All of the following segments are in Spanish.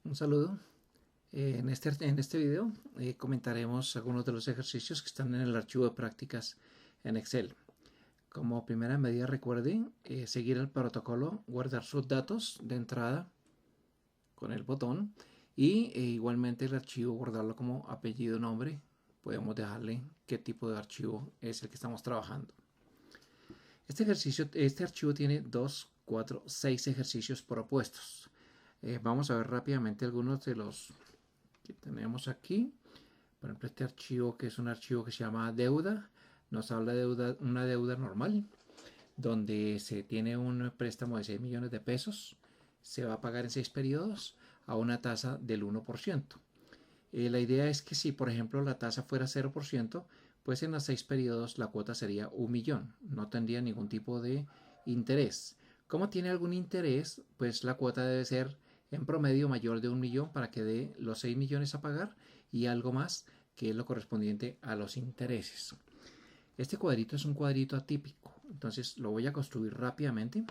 Un saludo. En este video comentaremos algunos de los ejercicios que están en el archivo de prácticas en Excel. Como primera medida recuerden seguir el protocolo, guardar sus datos de entrada con el botón y igualmente el archivo guardarlo como apellido, nombre. Podemos dejarle qué tipo de archivo es el que estamos trabajando. Este archivo tiene 2, 4, 6 ejercicios propuestos. Vamos a ver rápidamente algunos de los que tenemos aquí. Por ejemplo, este archivo, que es un archivo que se llama deuda, nos habla de una deuda normal, donde se tiene un préstamo de 6 millones de pesos, se va a pagar en 6 periodos a una tasa del 1%. La idea es que si, por ejemplo, la tasa fuera 0%, pues en los 6 periodos la cuota sería 1 millón, no tendría ningún tipo de interés. Como tiene algún interés, pues la cuota debe ser en promedio mayor de 1 millón para que dé los 6 millones a pagar y algo más, que es lo correspondiente a los intereses. Este cuadrito es un cuadrito atípico, entonces lo voy a construir rápidamente.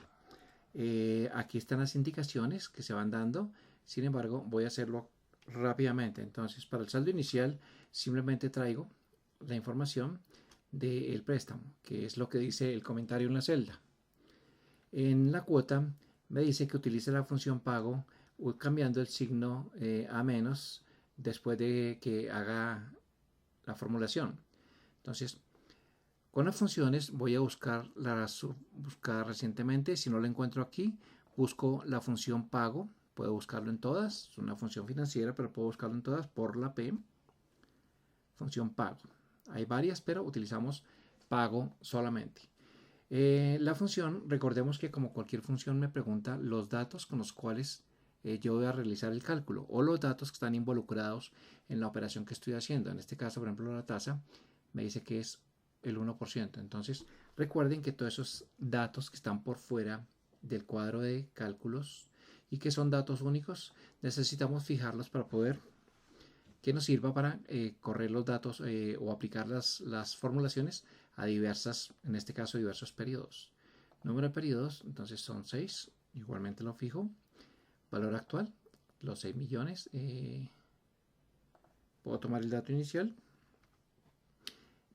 Aquí están las indicaciones que se van dando, sin embargo voy a hacerlo rápidamente. Entonces, para el saldo inicial simplemente traigo la información del préstamo, que es lo que dice el comentario en la celda. En la cuota me dice que utilice la función pago cambiando el signo a menos después de que haga la formulación. Entonces, con las funciones voy a buscar recientemente. Si no la encuentro aquí, busco la función pago. Puedo buscarlo en todas. Es una función financiera, pero puedo buscarlo en todas por la P. Función pago. Hay varias, pero utilizamos pago solamente. La función, recordemos que como cualquier función me pregunta los datos con los cuales yo voy a realizar el cálculo o los datos que están involucrados en la operación que estoy haciendo. En este caso, por ejemplo, la tasa me dice que es el 1%. Entonces, recuerden que todos esos datos que están por fuera del cuadro de cálculos y que son datos únicos, necesitamos fijarlos para poder que nos sirva para correr los datos o aplicar las formulaciones a diversas, en este caso, diversos periodos. Número de periodos, entonces son 6, igualmente lo fijo. Valor actual, los 6 millones. Puedo tomar el dato inicial.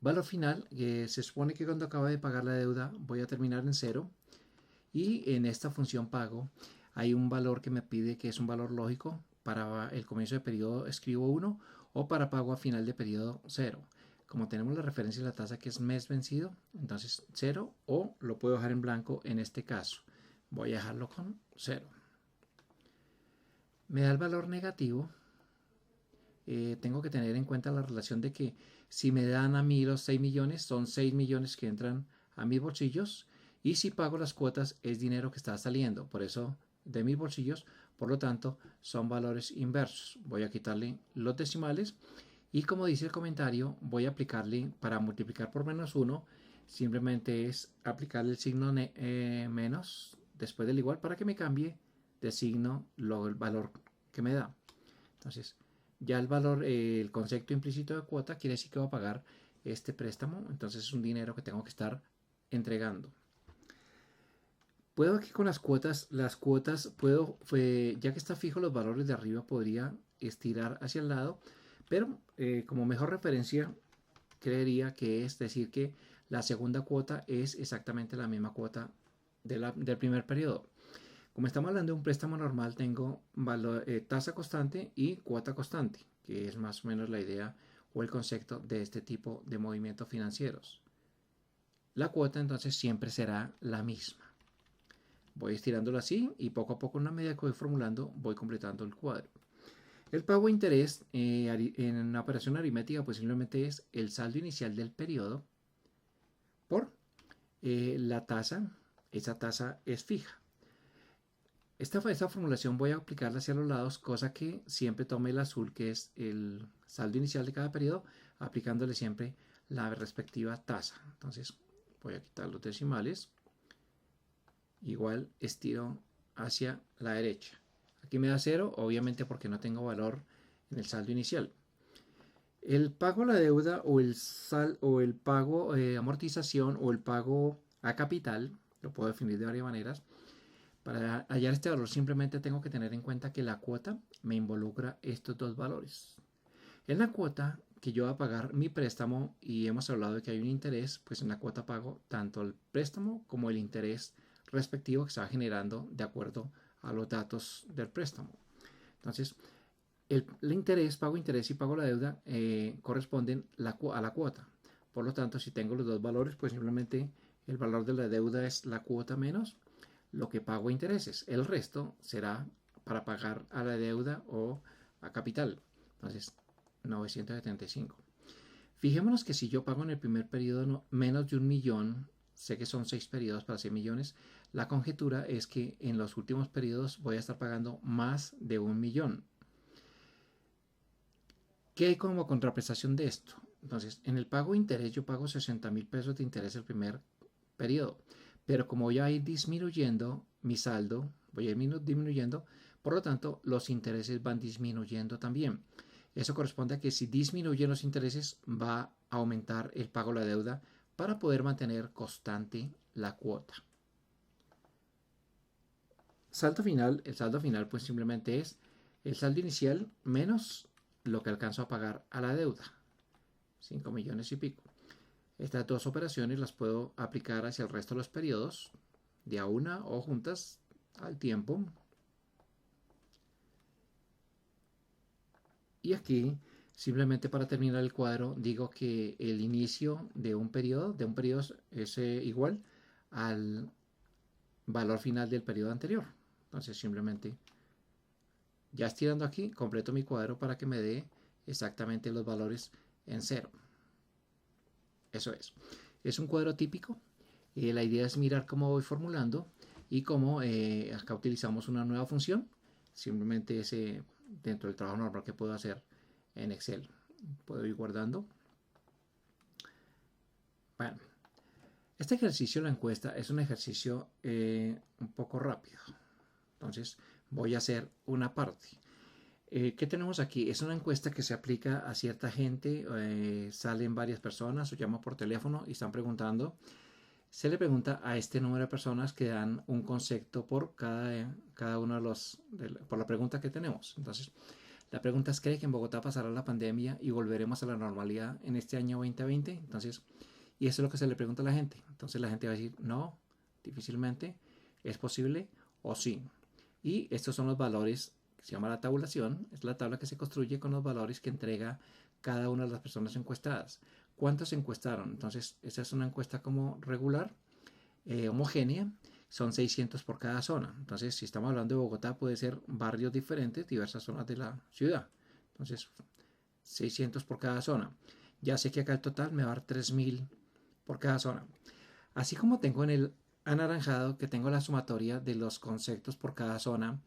Valor final, se supone que cuando acabe de pagar la deuda voy a terminar en 0. Y en esta función pago hay un valor que me pide que es un valor lógico. Para el comienzo de periodo escribo 1 o para pago a final de periodo 0. Como tenemos la referencia de la tasa que es mes vencido, entonces 0 o lo puedo dejar en blanco en este caso. Voy a dejarlo con 0. Me da el valor negativo. Tengo que tener en cuenta la relación de que si me dan a mí los 6 millones, son 6 millones que entran a mis bolsillos y si pago las cuotas es dinero que está saliendo, por eso de mis bolsillos, por lo tanto son valores inversos. Voy a quitarle los decimales y como dice el comentario, voy a aplicarle para multiplicar por menos 1, simplemente es aplicarle el signo menos después del igual para que me cambie de signo el valor que me da. Entonces, ya el valor, el concepto implícito de cuota quiere decir que voy a pagar este préstamo, entonces es un dinero que tengo que estar entregando. Puedo aquí con las cuotas puedo, ya que está fijo los valores de arriba, podría estirar hacia el lado, pero como mejor referencia creería que es decir que la segunda cuota es exactamente la misma cuota del primer periodo. Como estamos hablando de un préstamo normal, tengo tasa constante y cuota constante, que es más o menos la idea o el concepto de este tipo de movimientos financieros. La cuota entonces siempre será la misma. Voy estirándolo así y poco a poco, en una medida que voy formulando, voy completando el cuadro. El pago de interés en una operación aritmética pues simplemente es el saldo inicial del periodo por la tasa. Esa tasa es fija. Esta formulación voy a aplicarla hacia los lados, cosa que siempre tome el azul, que es el saldo inicial de cada periodo, aplicándole siempre la respectiva tasa. Entonces voy a quitar los decimales. Igual estiro hacia la derecha. Aquí me da 0, obviamente porque no tengo valor en el saldo inicial. El pago a la deuda o el pago amortización o el pago a capital, lo puedo definir de varias maneras. Para hallar este valor simplemente tengo que tener en cuenta que la cuota me involucra estos dos valores. En la cuota que yo voy a pagar mi préstamo, y hemos hablado de que hay un interés, pues en la cuota pago tanto el préstamo como el interés respectivo que se va generando de acuerdo a los datos del préstamo. Entonces, el interés, pago interés y pago la deuda corresponden a la cuota. Por lo tanto, si tengo los dos valores, pues simplemente el valor de la deuda es la cuota menos lo que pago a intereses. El resto será para pagar a la deuda o a capital. Entonces, 975. Fijémonos que si yo pago en el primer periodo menos de 1.000.000, sé que son 6 periodos para 100 millones, la conjetura es que en los últimos periodos voy a estar pagando más de 1.000.000. ¿Qué hay como contraprestación de esto? Entonces, en el pago de interés yo pago 60.000 pesos de interés el primer periodo, pero como voy a ir disminuyendo mi saldo, voy a ir disminuyendo, por lo tanto los intereses van disminuyendo también. Eso corresponde a que si disminuyen los intereses va a aumentar el pago de la deuda para poder mantener constante la cuota. Saldo final, el saldo final pues simplemente es el saldo inicial menos lo que alcanzo a pagar a la deuda, 5 millones y pico. Estas dos operaciones las puedo aplicar hacia el resto de los periodos, de a una o juntas al tiempo. Y aquí, simplemente para terminar el cuadro, digo que el inicio de un periodo es igual al valor final del periodo anterior. Entonces simplemente, ya estirando aquí, completo mi cuadro para que me dé exactamente los valores en cero. Eso es. Es un cuadro típico. La idea es mirar cómo voy formulando y cómo acá utilizamos una nueva función. Simplemente es dentro del trabajo normal que puedo hacer en Excel. Puedo ir guardando. Bueno, este ejercicio, la encuesta, es un ejercicio un poco rápido. Entonces voy a hacer una parte. ¿Qué tenemos aquí? Es una encuesta que se aplica a cierta gente, salen varias personas o llaman por teléfono y están preguntando. Se le pregunta a este número de personas que dan un concepto por cada uno de por la pregunta que tenemos. Entonces, la pregunta es: ¿cree que en Bogotá pasará la pandemia y volveremos a la normalidad en este año 2020? Entonces, y eso es lo que se le pregunta a la gente. Entonces la gente va a decir no, difícilmente, es posible o sí. Y estos son los valores que se llama la tabulación. Es la tabla que se construye con los valores que entrega cada una de las personas encuestadas. ¿Cuántos se encuestaron? Entonces, esta es una encuesta como regular, homogénea. Son 600 por cada zona. Entonces, si estamos hablando de Bogotá, puede ser barrios diferentes, diversas zonas de la ciudad. Entonces, 600 por cada zona. Ya sé que acá el total me va a dar 3.000 por cada zona. Así como tengo en el anaranjado que tengo la sumatoria de los conceptos por cada zona,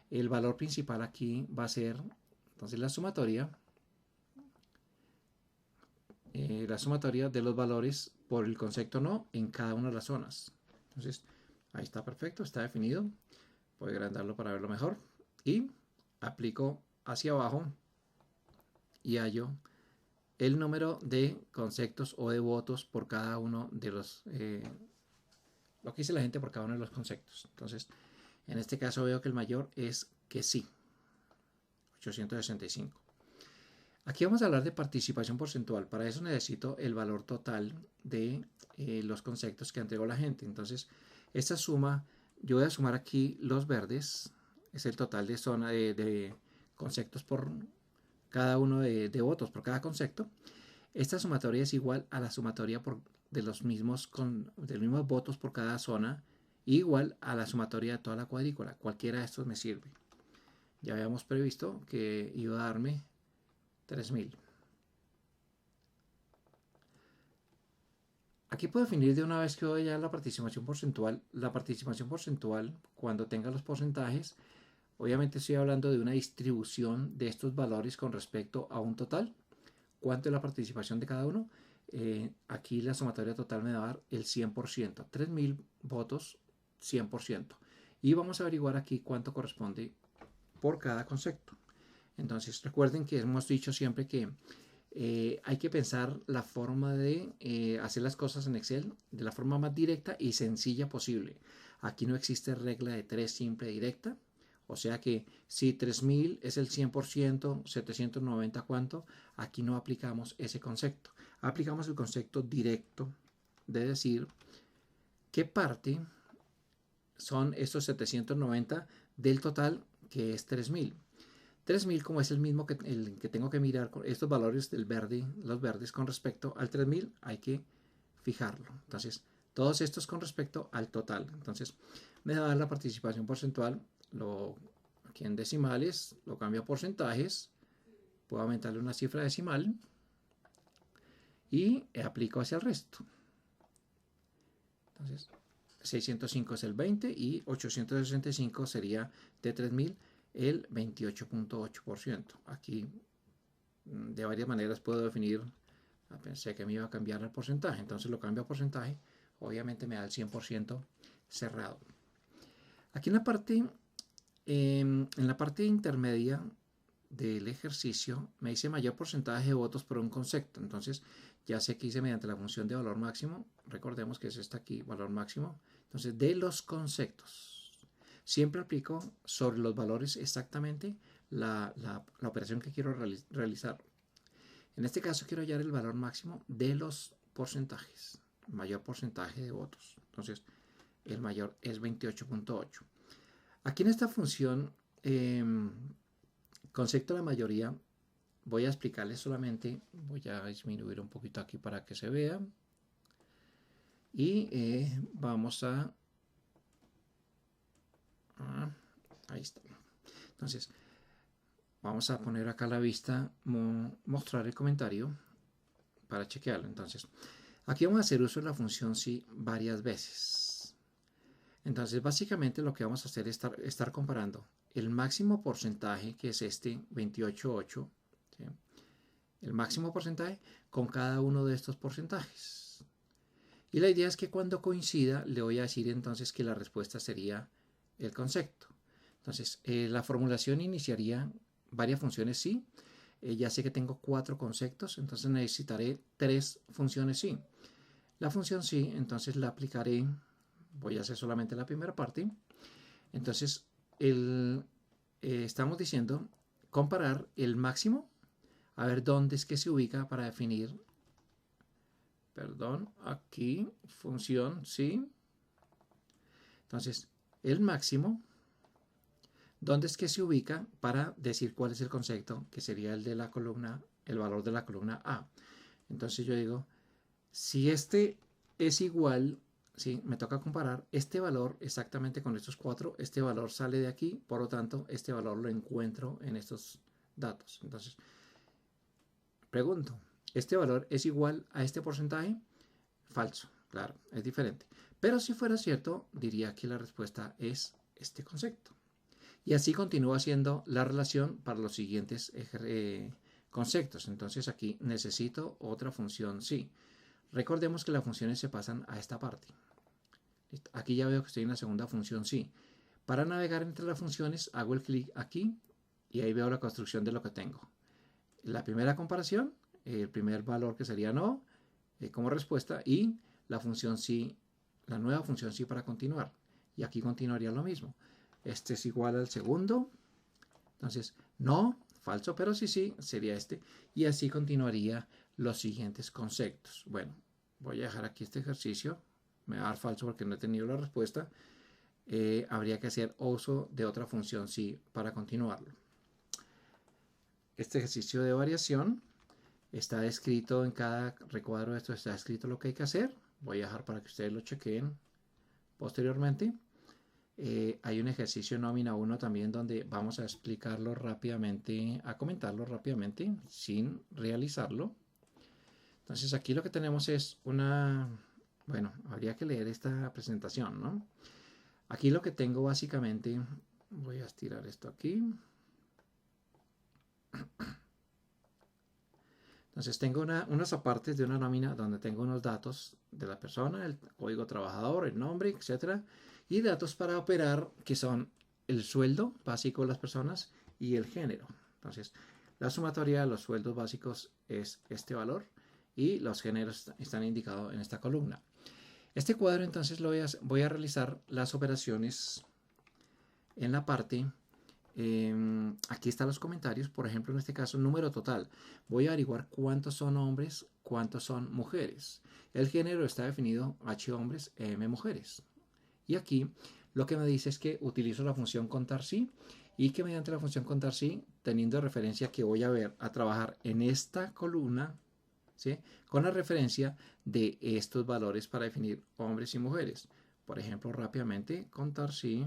el valor principal aquí va a ser, entonces, la sumatoria de los valores por el concepto no en cada una de las zonas. Entonces, ahí está perfecto, está definido. Voy a agrandarlo para verlo mejor. Y aplico hacia abajo y hallo el número de conceptos o de votos por cada uno de los... lo que dice la gente por cada uno de los conceptos. Entonces, en este caso veo que el mayor es que sí. 865. Aquí vamos a hablar de participación porcentual. Para eso necesito el valor total de los conceptos que entregó la gente. Entonces, esta suma, yo voy a sumar aquí los verdes. Es el total de zona de conceptos por cada uno de votos por cada concepto. Esta sumatoria es igual a la sumatoria de los mismos votos por cada zona, igual a la sumatoria de toda la cuadrícula. Cualquiera de estos me sirve. Ya habíamos previsto que iba a darme 3.000. Aquí puedo definir de una vez que voy a la participación porcentual. La participación porcentual, cuando tenga los porcentajes, obviamente estoy hablando de una distribución de estos valores con respecto a un total. ¿Cuánto es la participación de cada uno? Aquí la sumatoria total me va a dar el 100%. 3.000 votos, 100%. Y vamos a averiguar aquí cuánto corresponde por cada concepto. Entonces, recuerden que hemos dicho siempre que hay que pensar la forma de hacer las cosas en Excel de la forma más directa y sencilla posible. Aquí no existe regla de 3 simple directa. O sea que si 3000 es el 100%, 790 cuánto, aquí no aplicamos ese concepto. Aplicamos el concepto directo de decir qué parte son estos 790 del total que es 3000. 3000 como es el mismo que, el que tengo que mirar con estos valores del verde, los verdes con respecto al 3000 hay que fijarlo. Entonces todos estos con respecto al total. Entonces me va a dar la participación porcentual. Aquí en decimales lo cambio a porcentajes, puedo aumentarle una cifra decimal y aplico hacia el resto. Entonces 605 es el 20 y 865 sería de 3000 el 28.8%. Aquí de varias maneras puedo definir, pensé que me iba a cambiar el porcentaje, entonces lo cambio a porcentaje, obviamente me da el 100% cerrado. Aquí en la parte intermedia del ejercicio me dice mayor porcentaje de votos por un concepto. Entonces ya sé que hice mediante la función de valor máximo. Recordemos que es esta aquí, valor máximo. Entonces de los conceptos. Siempre aplico sobre los valores exactamente la operación que quiero realizar. En este caso quiero hallar el valor máximo de los porcentajes. Mayor porcentaje de votos. Entonces el mayor es 28.8. Aquí en esta función, concepto de la mayoría, voy a explicarles solamente, voy a disminuir un poquito aquí para que se vea. Y vamos a... ahí está. Entonces, vamos a poner acá a la vista, mostrar el comentario para chequearlo. Entonces, aquí vamos a hacer uso de la función si varias veces. Entonces, básicamente lo que vamos a hacer es estar comparando el máximo porcentaje, que es este 28.8, ¿sí? El máximo porcentaje con cada uno de estos porcentajes. Y la idea es que cuando coincida, le voy a decir entonces que la respuesta sería el concepto. Entonces, la formulación iniciaría varias funciones sí. Ya sé que tengo 4 conceptos, entonces necesitaré 3 funciones sí. La función sí, entonces la aplicaré. Voy a hacer solamente la primera parte. Entonces, estamos diciendo comparar el máximo, a ver dónde es que se ubica para definir, perdón, aquí, función, sí. Entonces, el máximo, dónde es que se ubica para decir cuál es el concepto, que sería el de la columna, el valor de la columna A. Entonces yo digo, si este es igual, ¿sí? Me toca comparar este valor exactamente con estos 4. Este valor sale de aquí, por lo tanto, este valor lo encuentro en estos datos. Entonces, pregunto, ¿este valor es igual a este porcentaje? Falso, claro, es diferente. Pero si fuera cierto, diría que la respuesta es este concepto. Y así continúa haciendo la relación para los siguientes conceptos. Entonces aquí necesito otra función sí. Recordemos que las funciones se pasan a esta parte. Aquí ya veo que estoy en la segunda función sí. Para navegar entre las funciones hago el clic aquí y ahí veo la construcción de lo que tengo. La primera comparación, el primer valor que sería no como respuesta y la función sí, la nueva función sí para continuar. Y aquí continuaría lo mismo. Este es igual al segundo. Entonces, no, falso, pero sí, sí, sería este. Y así continuaría los siguientes conceptos. Bueno, voy a dejar aquí este ejercicio. Me va a dar falso porque no he tenido la respuesta. Habría que hacer uso de otra función sí para continuarlo. Este ejercicio de variación está escrito en cada recuadro de esto, está escrito lo que hay que hacer. Voy a dejar para que ustedes lo chequeen posteriormente. Hay un ejercicio nómina 1 también donde vamos a explicarlo rápidamente, a comentarlo rápidamente sin realizarlo. Entonces aquí lo que tenemos es una, bueno, habría que leer esta presentación, ¿no? Aquí lo que tengo básicamente, voy a estirar esto aquí. Entonces tengo unas apartes de una nómina donde tengo unos datos de la persona, el código trabajador, el nombre, etcétera, y datos para operar que son el sueldo básico de las personas y el género. Entonces la sumatoria de los sueldos básicos es este valor y los géneros están indicados en esta columna. Este cuadro entonces voy a realizar las operaciones en la parte, aquí están los comentarios, por ejemplo en este caso número total. Voy a averiguar cuántos son hombres, cuántos son mujeres. El género está definido H hombres, M mujeres. Y aquí lo que me dice es que utilizo la función contar sí y que mediante la función contar sí, teniendo referencia que voy a trabajar en esta columna, ¿sí?, con la referencia de estos valores para definir hombres y mujeres. Por ejemplo, rápidamente, contar sí.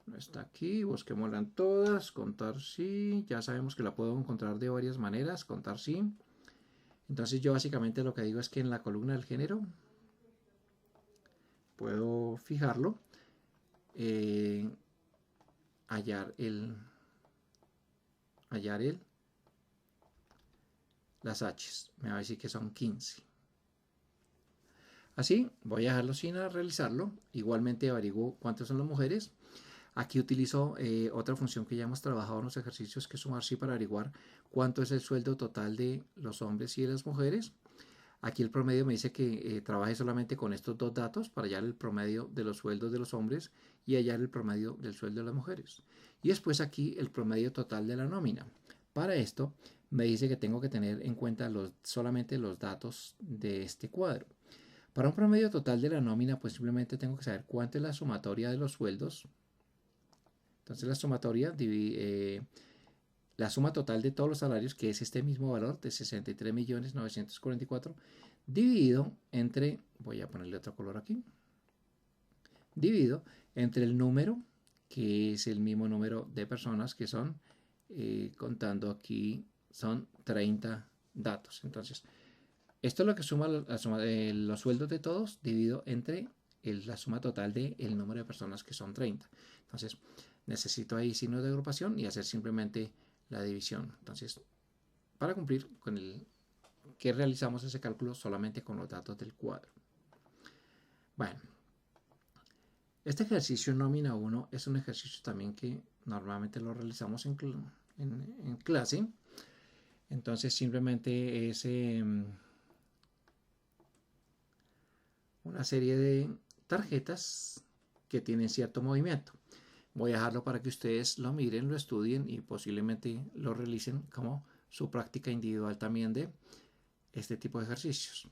No está aquí, busquémosla en todas, contar sí. Ya sabemos que la puedo encontrar de varias maneras, contar sí. Entonces yo básicamente lo que digo es que en la columna del género puedo fijarlo, hallar las H's. Me va a decir que son 15. Así, voy a dejarlo sin realizarlo. Igualmente averiguo cuántas son las mujeres. Aquí utilizo otra función que ya hemos trabajado en los ejercicios, que es sumar sí para averiguar cuánto es el sueldo total de los hombres y de las mujeres. Aquí el promedio me dice que trabaje solamente con estos dos datos para hallar el promedio de los sueldos de los hombres y hallar el promedio del sueldo de las mujeres. Y después aquí el promedio total de la nómina. Para esto me dice que tengo que tener en cuenta solamente los datos de este cuadro. Para un promedio total de la nómina, pues simplemente tengo que saber cuánto es la sumatoria de los sueldos. Entonces la sumatoria la suma total de todos los salarios, que es este mismo valor de 63.944, dividido entre, voy a ponerle otro color aquí, dividido entre el número, que es el mismo número de personas que son, contando aquí, son 30 datos. Entonces, esto es lo que suma la suma de los sueldos de todos, dividido entre la suma total del número de personas, que son 30. Entonces, necesito ahí signos de agrupación y hacer simplemente la división. Entonces, para cumplir con el que realizamos ese cálculo solamente con los datos del cuadro. Bueno, este ejercicio nómina 1 es un ejercicio también que normalmente lo realizamos en clase. Entonces simplemente es una serie de tarjetas que tienen cierto movimiento. Voy a dejarlo para que ustedes lo miren, lo estudien y posiblemente lo realicen como su práctica individual también de este tipo de ejercicios.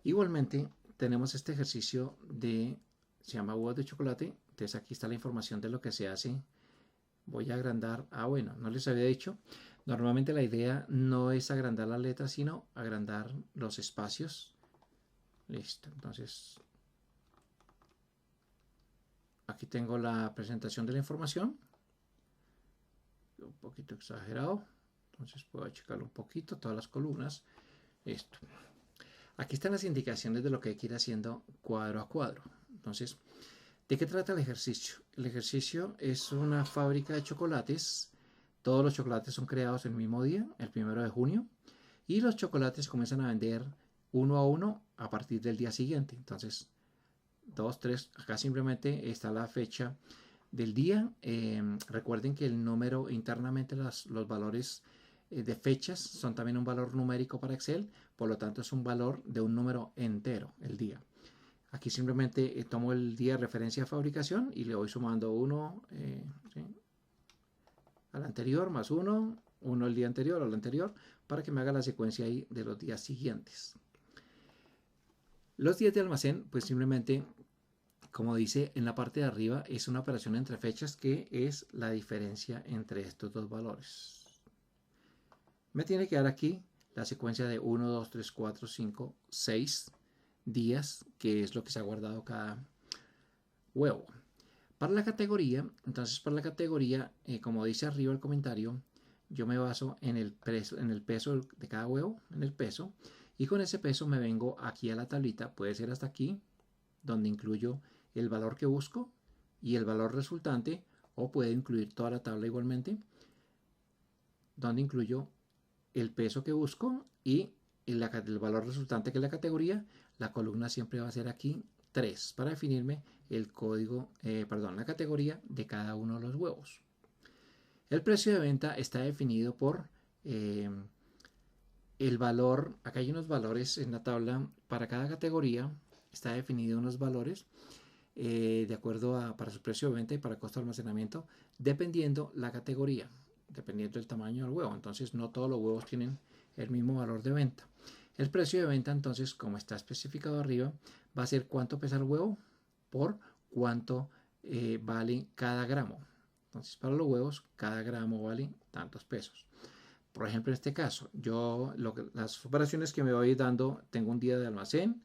Igualmente tenemos este ejercicio se llama huevos de chocolate. Entonces aquí está la información de lo que se hace. Voy a agrandar, bueno, no les había dicho, normalmente la idea no es agrandar las letras, sino agrandar los espacios. Listo, entonces aquí tengo la presentación de la información, un poquito exagerado, entonces puedo achicarlo un poquito, todas las columnas. Listo. Aquí están las indicaciones de lo que hay que ir haciendo cuadro a cuadro. Entonces, ¿de qué trata el ejercicio? El ejercicio es una fábrica de chocolates. Todos los chocolates son creados el mismo día, el 1 de junio, y los chocolates comienzan a vender uno a uno a partir del día siguiente. Entonces, 2, 3, acá simplemente está la fecha del día. Recuerden que el número internamente, los valores de fechas son también un valor numérico para Excel, por lo tanto es un valor de un número entero, el día. Aquí simplemente tomo el día de referencia de fabricación y le voy sumando 1 ¿sí?, al anterior, más 1, 1 el día anterior al anterior, para que me haga la secuencia ahí de los días siguientes. Los días de almacén, pues simplemente, como dice en la parte de arriba, es una operación entre fechas que es la diferencia entre estos dos valores. Me tiene que dar aquí la secuencia de 1, 2, 3, 4, 5, 6 días, que es lo que se ha guardado cada huevo. Para la categoría, entonces para la categoría, como dice arriba el comentario, yo me baso en el peso de cada huevo, en el peso, y con ese peso me vengo aquí a la tablita, puede ser hasta aquí, donde incluyo el valor que busco y el valor resultante, o puedo incluir toda la tabla igualmente, donde incluyo el peso que busco y el valor resultante, que es la categoría. La columna siempre va a ser aquí 3 para definirme el código, la categoría de cada uno de los huevos. El precio de venta está definido por el valor, acá hay unos valores en la tabla, para cada categoría está definido unos valores de acuerdo a para su precio de venta y para costo de almacenamiento, dependiendo la categoría, dependiendo del tamaño del huevo. Entonces no todos los huevos tienen el mismo valor de venta. El precio de venta, entonces, como está especificado arriba, va a ser cuánto pesa el huevo por cuánto vale cada gramo. Entonces, para los huevos, cada gramo vale tantos pesos. Por ejemplo, en este caso, las operaciones que me voy dando, tengo un día de almacén,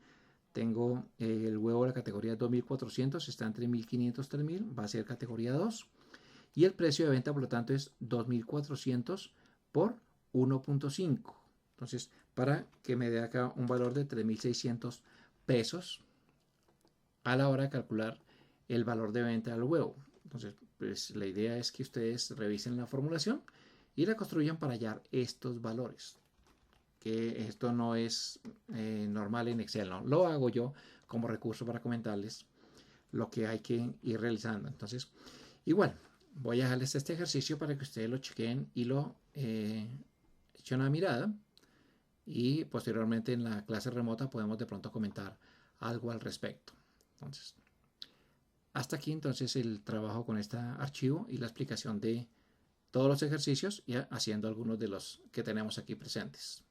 tengo el huevo de la categoría 2400, está entre 1500 y 3000, va a ser categoría 2. Y el precio de venta, por lo tanto, es 2400 por 1.5. Entonces, para que me dé acá un valor de 3600 pesos a la hora de calcular el valor de venta del huevo. Entonces, pues la idea es que ustedes revisen la formulación y la construyan para hallar estos valores. Que esto no es normal en Excel, no. Lo hago yo como recurso para comentarles lo que hay que ir realizando. Entonces, igual, voy a dejarles este ejercicio para que ustedes lo chequen y lo echen una mirada. Y posteriormente en la clase remota podemos de pronto comentar algo al respecto. Entonces, hasta aquí entonces el trabajo con este archivo y la explicación de todos los ejercicios y haciendo algunos de los que tenemos aquí presentes.